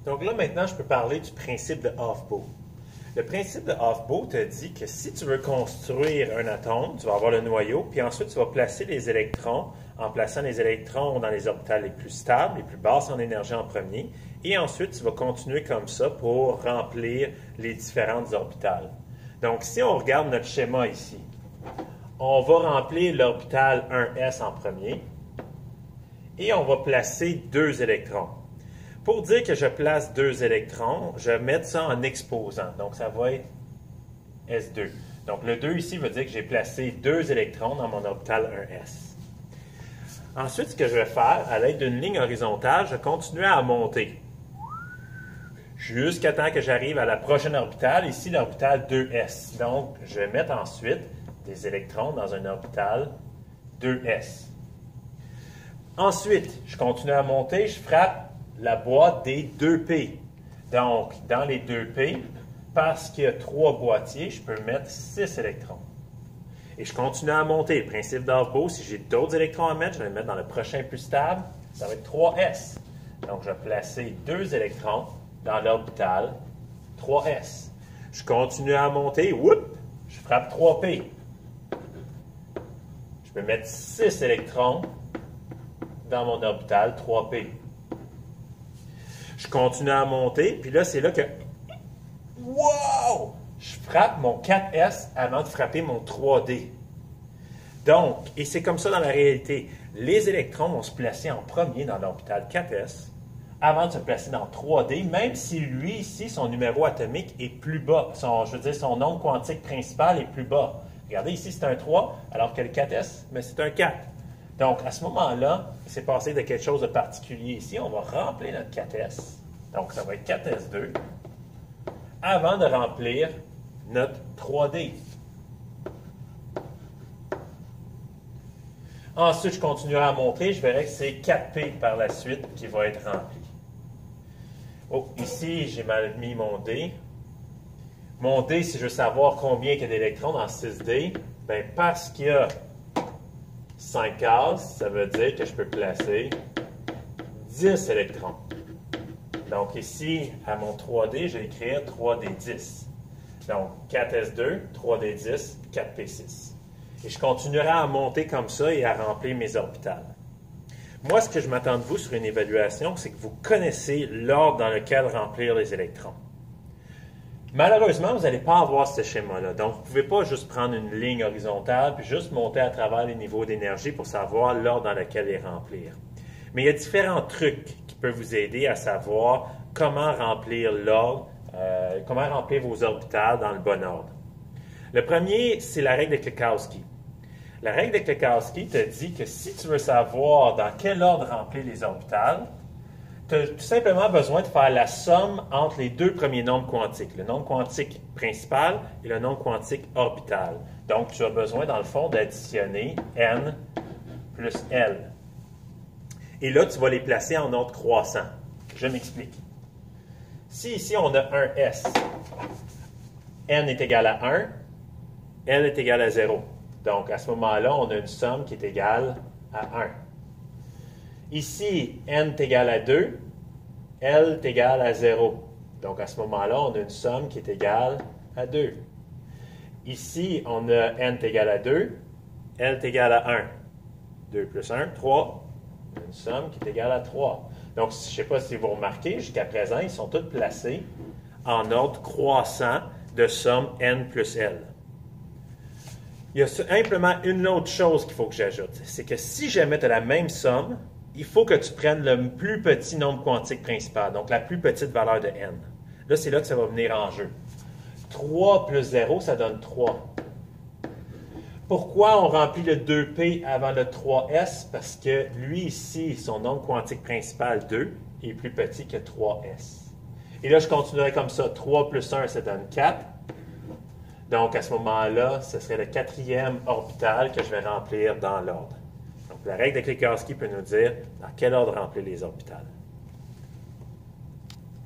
Donc là, maintenant, je peux parler du principe de Aufbau. Le principe de Aufbau te dit que si tu veux construire un atome, tu vas avoir le noyau, puis ensuite tu vas placer les électrons en plaçant les électrons dans les orbitales les plus stables, les plus basses en énergie en premier, et ensuite tu vas continuer comme ça pour remplir les différentes orbitales. Donc si on regarde notre schéma ici, on va remplir l'orbital 1s en premier, et on va placer deux électrons. Pour dire que je place deux électrons, je vais mettre ça en exposant. Donc, ça va être S2. Donc, le 2 ici veut dire que j'ai placé deux électrons dans mon orbital 1s. Ensuite, ce que je vais faire, à l'aide d'une ligne horizontale, je vais continuer à monter. Jusqu'à temps que j'arrive à la prochaine orbitale, ici l'orbital 2s. Donc, je vais mettre ensuite des électrons dans un orbital 2s. Ensuite, je continue à monter, je frappe la boîte des 2P. Donc, dans les 2P, parce qu'il y a 3 boîtiers, je peux mettre 6 électrons. Et je continue à monter. Le principe d'Aufbau, si j'ai d'autres électrons à mettre, je vais les mettre dans le prochain plus stable. Ça va être 3S. Donc, je vais placer 2 électrons dans l'orbital 3S. Je continue à monter. Whoop! Je frappe 3P. Je peux mettre 6 électrons dans mon orbital 3P. Je continue à monter, puis là, c'est là que... Wow! Je frappe mon 4S avant de frapper mon 3D. Donc, et c'est comme ça dans la réalité, les électrons vont se placer en premier dans l'orbital 4S avant de se placer dans 3D, même si lui, ici, son numéro atomique est plus bas. Son nombre quantique principal est plus bas. Regardez, ici, c'est un 3, alors que le 4S, mais c'est un 4. Donc, à ce moment-là, c'est passé de quelque chose de particulier ici. On va remplir notre 4S. Donc, ça va être 4S2 avant de remplir notre 3D. Ensuite, je continuerai à monter. Je verrai que c'est 4P par la suite qui va être rempli. Oh, ici, j'ai mal mis mon D. Mon D, si je veux savoir combien il y a d'électrons dans 6D, bien, parce qu'il y a 5 cases, ça veut dire que je peux placer 10 électrons. Donc ici, à mon 3D, je vais écrire 3D10. Donc 4S2, 3D10, 4P6. Et je continuerai à monter comme ça et à remplir mes orbitales. Moi, ce que je m'attends de vous sur une évaluation, c'est que vous connaissez l'ordre dans lequel remplir les électrons. Malheureusement, vous n'allez pas avoir ce schéma-là. Donc, vous ne pouvez pas juste prendre une ligne horizontale puis juste monter à travers les niveaux d'énergie pour savoir l'ordre dans lequel les remplir. Mais il y a différents trucs qui peuvent vous aider à savoir comment remplir l'ordre, comment remplir vos orbitales dans le bon ordre. Le premier, c'est la règle de Klekowski. La règle de Klekowski te dit que si tu veux savoir dans quel ordre remplir les orbitales, tu as tout simplement besoin de faire la somme entre les deux premiers nombres quantiques, le nombre quantique principal et le nombre quantique orbital. Donc, tu as besoin, dans le fond, d'additionner n plus L. Et là, tu vas les placer en ordre croissant. Je m'explique. Si ici, on a un S, n est égal à 1, L est égal à 0. Donc, à ce moment-là, on a une somme qui est égale à 1. Ici, n est égal à 2, L est égal à 0. Donc, à ce moment-là, on a une somme qui est égale à 2. Ici, on a n est égal à 2, L est égal à 1. 2 plus 1, 3. On a une somme qui est égale à 3. Donc, je ne sais pas si vous remarquez, jusqu'à présent, ils sont tous placés en ordre croissant de somme n plus L. Il y a simplement une autre chose qu'il faut que j'ajoute. C'est que si jamais tu as la même somme, il faut que tu prennes le plus petit nombre quantique principal, donc la plus petite valeur de n. Là, c'est là que ça va venir en jeu. 3 plus 0, ça donne 3. Pourquoi on remplit le 2P avant le 3S? Parce que lui, ici, son nombre quantique principal, 2, est plus petit que 3S. Et là, je continuerai comme ça. 3 plus 1, ça donne 4. Donc, à ce moment-là, ce serait le 4e orbital que je vais remplir dans l'ordre. Donc, la règle de Klekowski peut nous dire dans quel ordre remplir les orbitales.